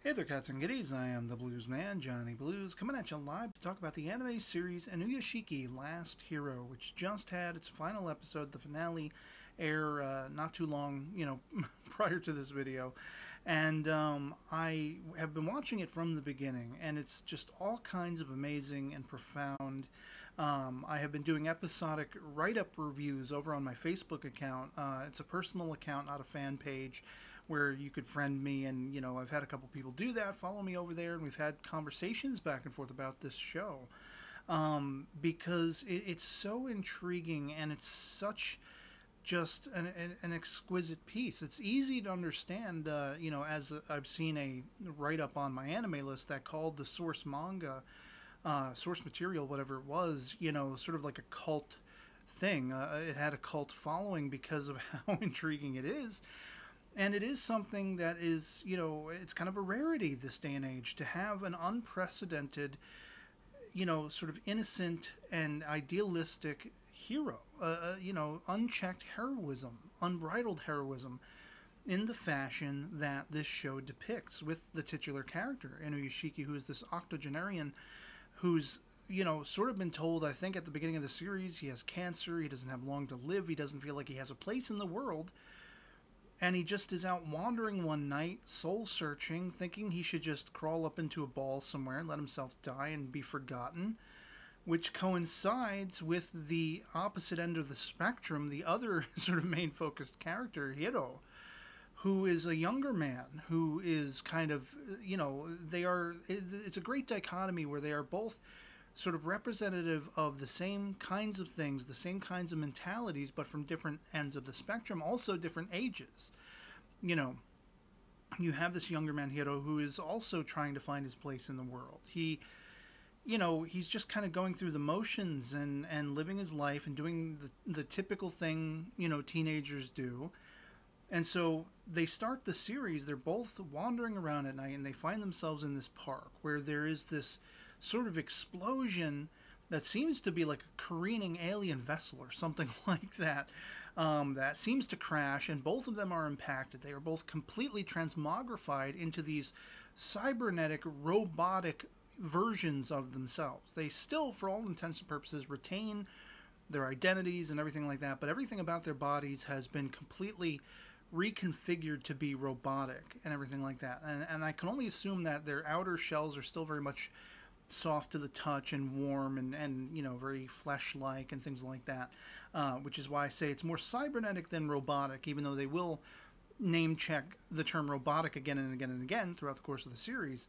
Hey there, cats and kitties. I am the Blues Man, Johnny Blues, coming at you live to talk about the anime series Inuyashiki Last Hero, which just had its final episode, the finale, air not too long, prior to this video. And I have been watching it from the beginning, and it's just all kinds of amazing and profound. I have been doing episodic write-up reviews over on my Facebook account. It's a personal account, not a fan page, where you could friend me, and I've had a couple people do that, follow me over there, and we've had conversations back and forth about this show, because it's so intriguing, and it's such just an exquisite piece. It's easy to understand, as I've seen a write-up on my anime list that called the source manga, source material, whatever it was, sort of like a cult thing. It had a cult following because of how intriguing it is. And it is something that is, it's kind of a rarity this day and age to have an unprecedented, sort of innocent and idealistic hero, unchecked heroism, unbridled heroism in the fashion that this show depicts with the titular character, Inuyashiki, who is this octogenarian who's, sort of been told, I think at the beginning of the series, he has cancer, he doesn't have long to live, he doesn't feel like he has a place in the world. And he just is out wandering one night, soul-searching, thinking he should just crawl up into a ball somewhere and let himself die and be forgotten, which coincides with the opposite end of the spectrum, the other sort of main-focused character, Hiro, who is a younger man, who is kind of, it's a great dichotomy where they are both sort of representative of the same kinds of things, the same kinds of mentalities, but from different ends of the spectrum, also different ages. You have this younger man, Hiro, who is also trying to find his place in the world. He's just kind of going through the motions and living his life and doing the typical thing, teenagers do. And so they start the series, they're both wandering around at night, and they find themselves in this park where there is this sort of explosion that seems to be like a careening alien vessel or something like that, that seems to crash, and both of them are impacted. They are both completely transmogrified into these cybernetic, robotic versions of themselves. They still, for all intents and purposes, retain their identities and everything like that, but everything about their bodies has been completely reconfigured to be robotic and everything like that. And I can only assume that their outer shells are still very much soft to the touch and warm and very flesh-like and things like that, which is why I say it's more cybernetic than robotic, even though they will name check the term robotic again and again and again throughout the course of the series.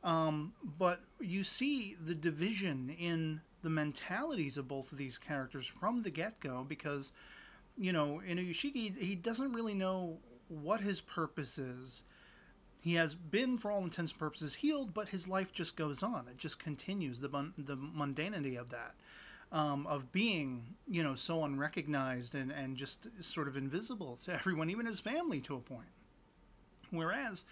But you see the division in the mentalities of both of these characters from the get-go, because Inuyashiki, he doesn't really know what his purpose is. He has been, for all intents and purposes, healed, but his life just goes on. It just continues, the mundanity of that, of being, so unrecognized and just sort of invisible to everyone, even his family to a point. Whereas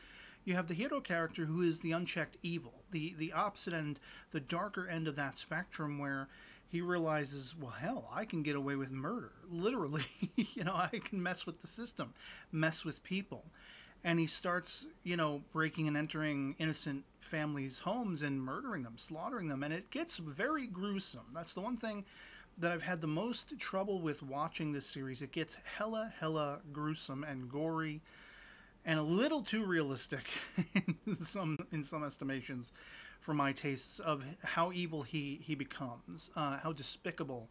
you have the Hiro character, who is the unchecked evil, the opposite end, the darker end of that spectrum, where he realizes, well, hell, I can get away with murder. Literally, I can mess with the system, mess with people. And he starts, breaking and entering innocent families' homes and murdering them, slaughtering them. And it gets very gruesome. That's the one thing that I've had the most trouble with watching this series. It gets hella gruesome and gory and a little too realistic in some estimations for my tastes of how evil he becomes, how despicable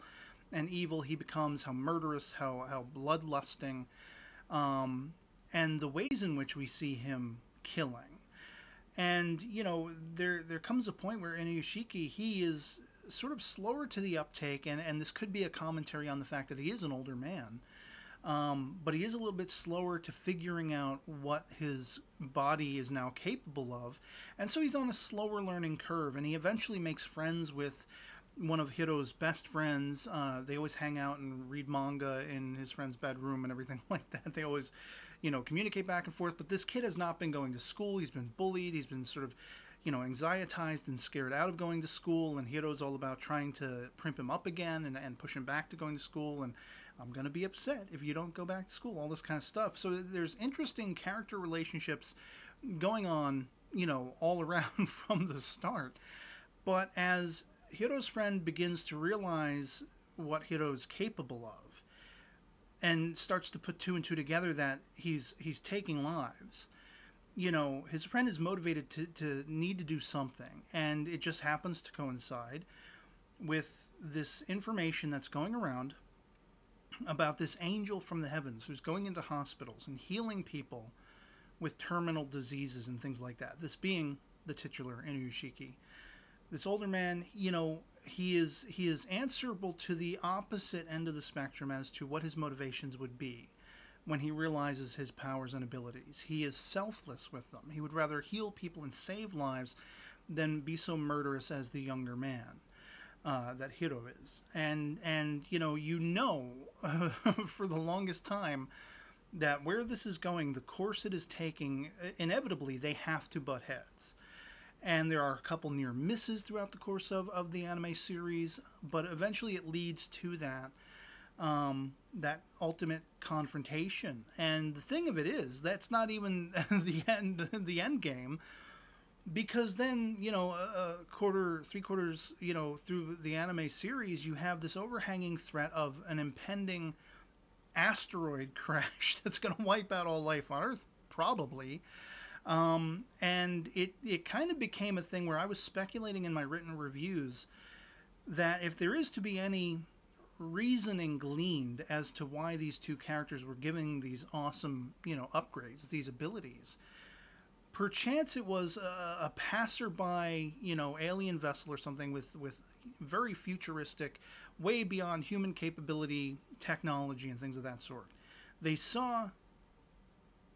and evil he becomes, how murderous, how bloodlusting, and the ways in which we see him killing. And, there comes a point where Inuyashiki, he is sort of slower to the uptake, and this could be a commentary on the fact that he is an older man, but he is a little bit slower to figuring out what his body is now capable of, and so he's on a slower learning curve, and he eventually makes friends with one of Hiro's best friends. They always hang out and read manga in his friend's bedroom and everything like that. They always, communicate back and forth. But this kid has not been going to school. He's been bullied. He's been sort of, anxietized and scared out of going to school. And Hiro's all about trying to primp him up again and push him back to going to school. And I'm going to be upset if you don't go back to school, all this kind of stuff. So there's interesting character relationships going on all around from the start. But as Hiro's friend begins to realize what Hiro's capable of and starts to put two and two together that he's taking lives, his friend is motivated to need to do something, and it just happens to coincide with this information that's going around about this angel from the heavens who's going into hospitals and healing people with terminal diseases and things like that. This being the titular Inuyashiki. This older man, he is answerable to the opposite end of the spectrum as to what his motivations would be when he realizes his powers and abilities. He is selfless with them. He would rather heal people and save lives than be so murderous as the younger man that Hiro is. And for the longest time that where this is going, the course it is taking, inevitably they have to butt heads. And there are a couple near misses throughout the course of the anime series, but eventually it leads to that ultimate confrontation. And the thing of it is, that's not even the end game, because then, three quarters, through the anime series, you have this overhanging threat of an impending asteroid crash that's going to wipe out all life on Earth, probably. And it kind of became a thing where I was speculating in my written reviews that if there is to be any reasoning gleaned as to why these two characters were given these awesome, upgrades, these abilities, perchance it was a passerby, alien vessel or something with very futuristic, way beyond human capability technology and things of that sort. They saw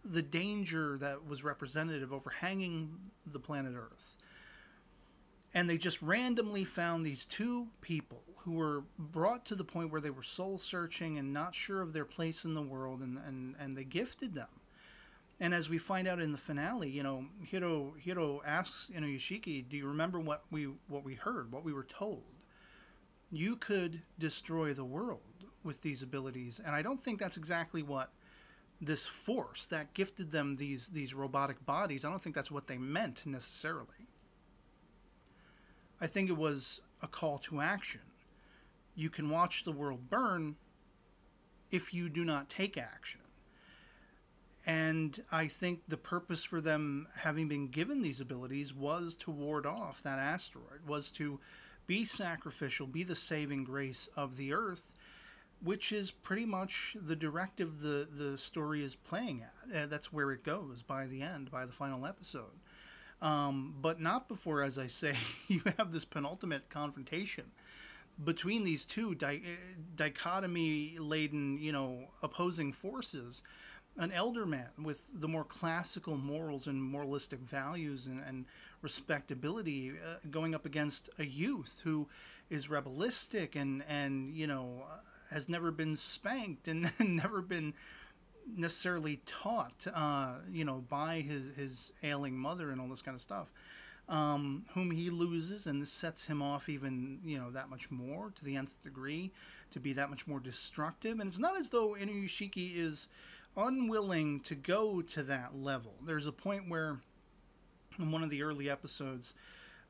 the danger that was representative overhanging the planet Earth. And they just randomly found these two people who were brought to the point where they were soul searching and not sure of their place in the world, and they gifted them. And as we find out in the finale, Hiro asks Inuyashiki, "Do you remember what we heard, what we were told? You could destroy the world with these abilities." And I don't think that's exactly what this force that gifted them these robotic bodies, I don't think that's what they meant necessarily. I think it was a call to action. You can watch the world burn if you do not take action. And I think the purpose for them having been given these abilities was to ward off that asteroid, was to be sacrificial, be the saving grace of the Earth, which is pretty much the directive the story is playing at. That's where it goes by the end, by the final episode. But not before, as I say, you have this penultimate confrontation between these two dichotomy-laden, opposing forces. An elder man with the more classical morals and moralistic values and respectability going up against a youth who is rebellistic and has never been spanked and never been necessarily taught, by his ailing mother and all this kind of stuff, whom he loses, and this sets him off even, that much more to the nth degree, to be that much more destructive. And it's not as though Inuyashiki is unwilling to go to that level. There's a point where, in one of the early episodes,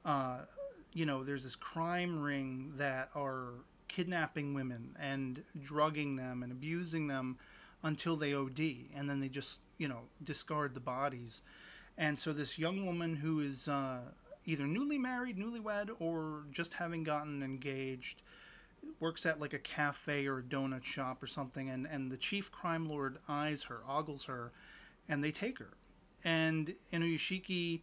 there's this crime ring that are kidnapping women and drugging them and abusing them until they OD, and then they just, discard the bodies. And so this young woman who is either newly married, newlywed, or just having gotten engaged, works at like a cafe or a donut shop or something, and the chief crime lord eyes her, ogles her, and they take her. And Inuyashiki,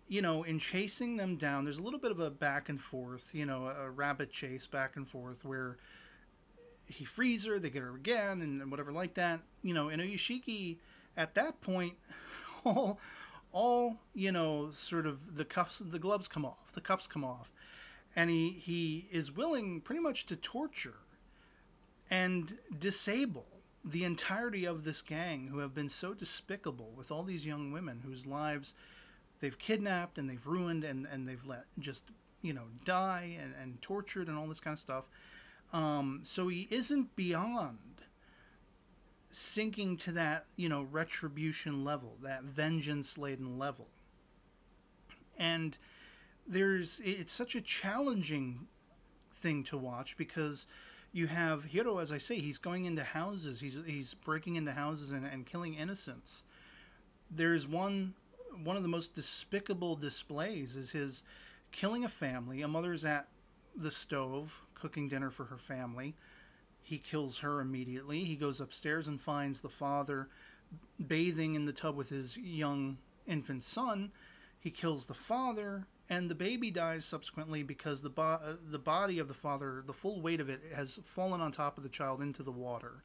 in chasing them down, there's a little bit of a back and forth, a rabbit chase back and forth where he frees her, they get her again, and whatever like that. Inuyashiki, at that point, all sort of the gloves come off, the cuffs come off, and he is willing pretty much to torture and disable the entirety of this gang who have been so despicable with all these young women whose lives they've kidnapped and they've ruined and they've let just, die and tortured and all this kind of stuff. So he isn't beyond sinking to that, retribution level, that vengeance-laden level. And it's such a challenging thing to watch, because you have Hiro, as I say, he's going into houses, he's breaking into houses and killing innocents. There's one of the most despicable displays is his killing a family. A mother's at the stove cooking dinner for her family. He kills her immediately. He goes upstairs and finds the father bathing in the tub with his young infant son. He kills the father, and the baby dies subsequently because the body of the father, the full weight of it, has fallen on top of the child into the water,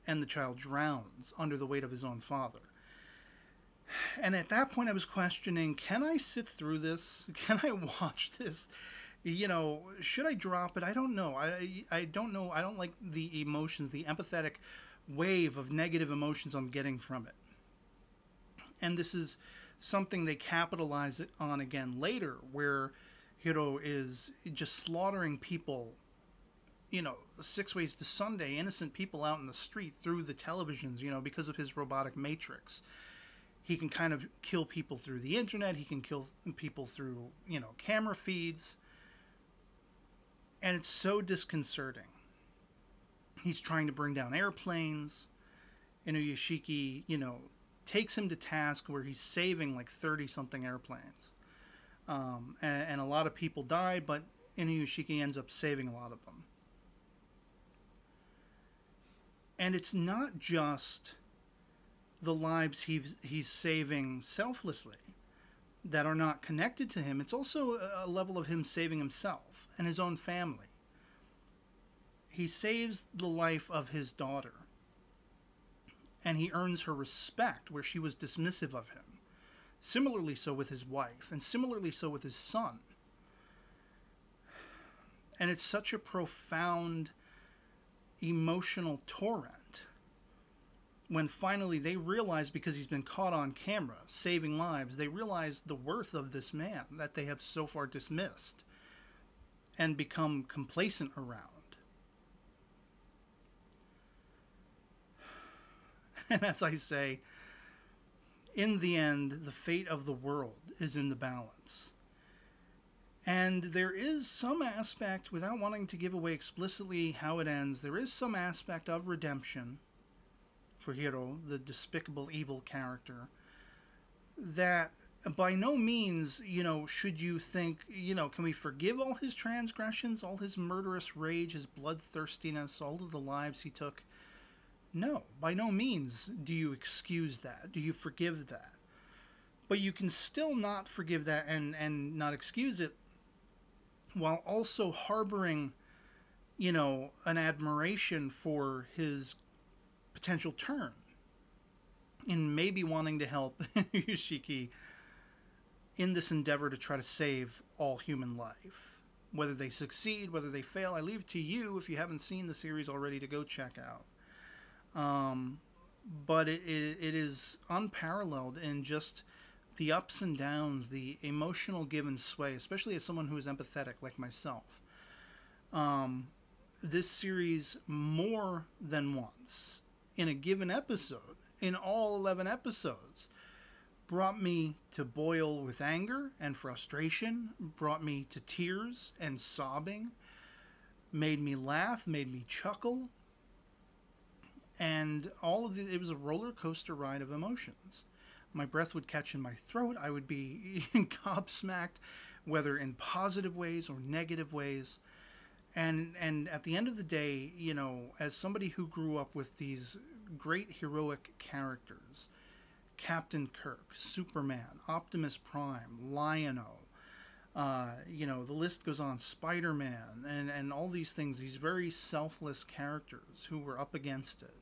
and the child drowns under the weight of his own father. And at that point I was questioning, can I sit through this? Can I watch this? You know, should I drop it? I don't know. I don't know. I don't like the emotions, the empathetic wave of negative emotions I'm getting from it. And this is something they capitalize on again later, where Hiro is just slaughtering people, you know, 6 ways to Sunday, innocent people out in the street through the televisions, you know, because of his robotic matrix. He can kind of kill people through the internet. He can kill people through, you know, camera feeds. And it's so disconcerting. He's trying to bring down airplanes. Inuyashiki, you know, takes him to task where he's saving like 30-something airplanes. And a lot of people die, but Inuyashiki ends up saving a lot of them. And it's not just the lives he's saving selflessly that are not connected to him. It's also a level of him saving himself and his own family. He saves the life of his daughter, and he earns her respect where she was dismissive of him. Similarly so with his wife, and similarly so with his son. And it's such a profound emotional torrent when finally they realize, because he's been caught on camera saving lives, they realize the worth of this man that they have so far dismissed and become complacent around. And as I say, in the end, the fate of the world is in the balance. And there is some aspect, without wanting to give away explicitly how it ends, there is some aspect of redemption for Hiro, the despicable evil character, that by no means, you know, should you think, you know, can we forgive all his transgressions, all his murderous rage, his bloodthirstiness, all of the lives he took? No, by no means do you excuse that, do you forgive that. But you can still not forgive that and not excuse it while also harboring, you know, an admiration for his potential turn in maybe wanting to help Yushiki in this endeavor to try to save all human life. Whether they succeed, whether they fail, I leave to you, if you haven't seen the series already, to go check out. But it is unparalleled in just the ups and downs, the emotional give and sway, especially as someone who is empathetic like myself. This series, more than once, in a given episode, in all 11 episodes, brought me to boil with anger and frustration, brought me to tears and sobbing, made me laugh, made me chuckle, and it was a roller coaster ride of emotions. My breath would catch in my throat. I would be gobsmacked, whether in positive ways or negative ways. And at the end of the day, you know, as somebody who grew up with these great heroic characters, Captain Kirk, Superman, Optimus Prime, Lion-O, you know, the list goes on, Spider-Man, and all these things, these very selfless characters who were up against it.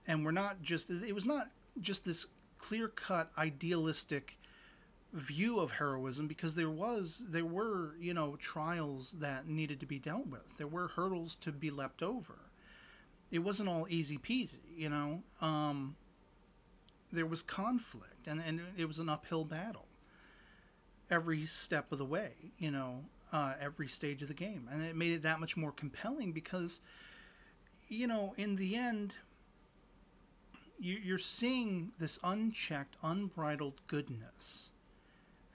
And it was not just this clear-cut, idealistic view of heroism, because there were, you know, trials that needed to be dealt with. There were hurdles to be leapt over. It wasn't all easy peasy, you know. There was conflict, and it was an uphill battle every step of the way, you know, every stage of the game. And it made it that much more compelling because, you know, in the end, you're seeing this unchecked, unbridled goodness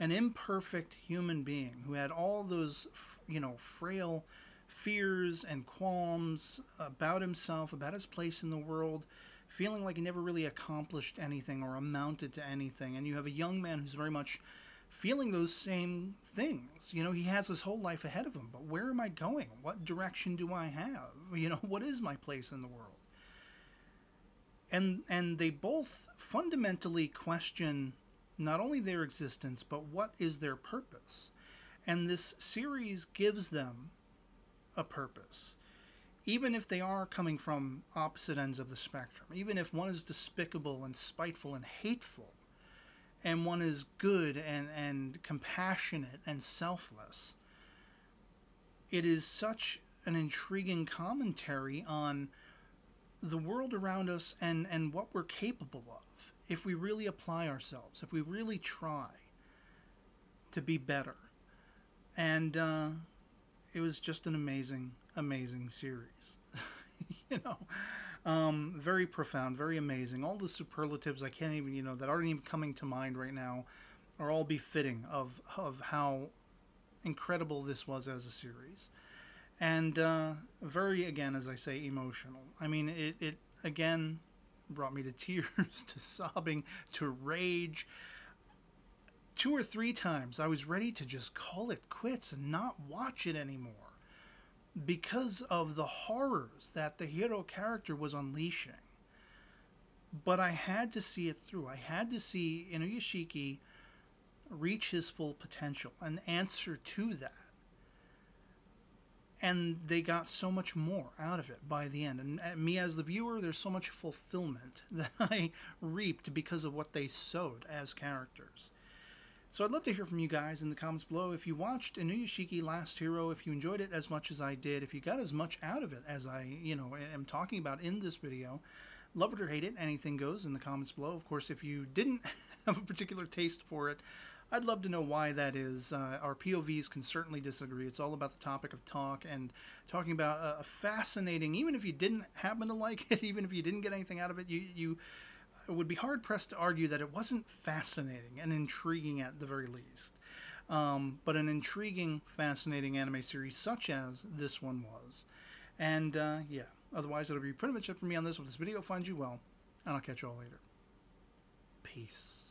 an imperfect human being who had all those, frail fears and qualms about himself, about his place in the world, feeling like he never really accomplished anything or amounted to anything. And you have a young man who's very much feeling those same things. He has his whole life ahead of him, but where am I going? What direction do I have? What is my place in the world? And they both fundamentally question not only their existence, but what is their purpose. And this series gives them a purpose. Even if they are coming from opposite ends of the spectrum, even if one is despicable and spiteful and hateful, and one is good and compassionate and selfless, it is such an intriguing commentary on the world around us and what we're capable of if we really apply ourselves, if we really try to be better. And it was just an amazing, amazing series. Very profound, very amazing. All the superlatives I can't even, that aren't even coming to mind right now are all befitting of how incredible this was as a series. And very, again, as I say, emotional. I mean, it again brought me to tears, to sobbing, to rage. 2 or 3 times I was ready to just call it quits and not watch it anymore because of the horrors that the hero character was unleashing. But I had to see it through. I had to see Inuyashiki reach his full potential and answer to that. And they got so much more out of it by the end. And me as the viewer, there's so much fulfillment that I reaped because of what they sowed as characters. So I'd love to hear from you guys in the comments below. If you watched Inuyashiki Last Hero, if you enjoyed it as much as I did, if you got as much out of it as I, am talking about in this video, love it or hate it, anything goes in the comments below. Of course, if you didn't have a particular taste for it, I'd love to know why that is. Our POVs can certainly disagree. It's all about the topic of talk and talking about a fascinating, even if you didn't happen to like it, even if you didn't get anything out of it, you would be hard-pressed to argue that it wasn't fascinating and intriguing at the very least. But an intriguing, fascinating anime series such as this one was. And, yeah, otherwise that'll be pretty much it for me on this. If this video finds you well, and I'll catch you all later. Peace.